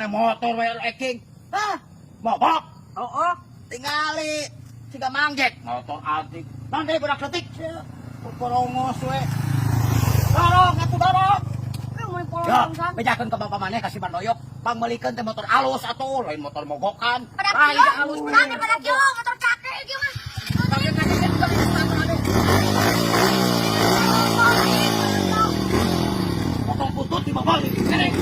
mana motor wae eking. Hah? Mabok. Oo. Tingali. Siga manggek. Motor antik. Nanti budak detik. Porongos we. Dorong, atuh dorong. Mau Ya, polong kan? bejakeun ka bapak maneh kasih bandoyok. Pangmelikeun teh motor alus atuh, lain motor mogokan. Pada Lain kio, alus nanti pada kio, motor cakek kio mah. Motor putut di bawah ini. Kereng.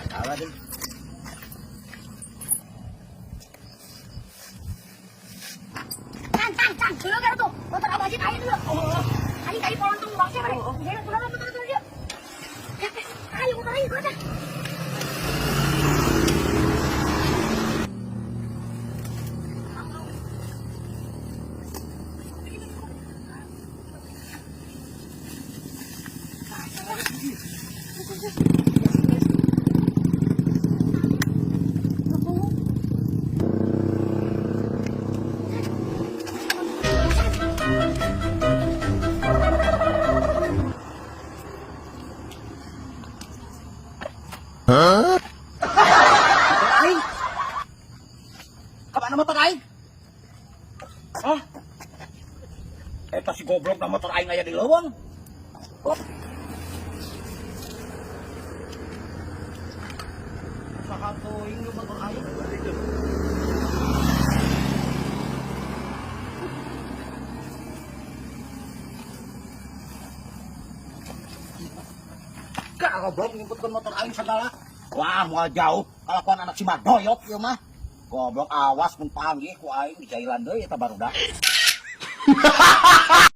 Salah deh. Can, dulu kan tuh, motor abajit aja dulu. Kali kali polong tuh baknya pada. Jadi pulang motor dulu dia. Ayo motor aja, mana? Aing. Kemana motor aing? Hah? Eta si goblok na motor aing aya di leuweung. Oh. Saha teuing nu motor aing? Ka goblok ngimputkeun motor aing segala. Wah, moal jauh kalakuan anak si Madoyok ieu mah. Goblok awas mun panggih ku aing di jailan deui eta barudak.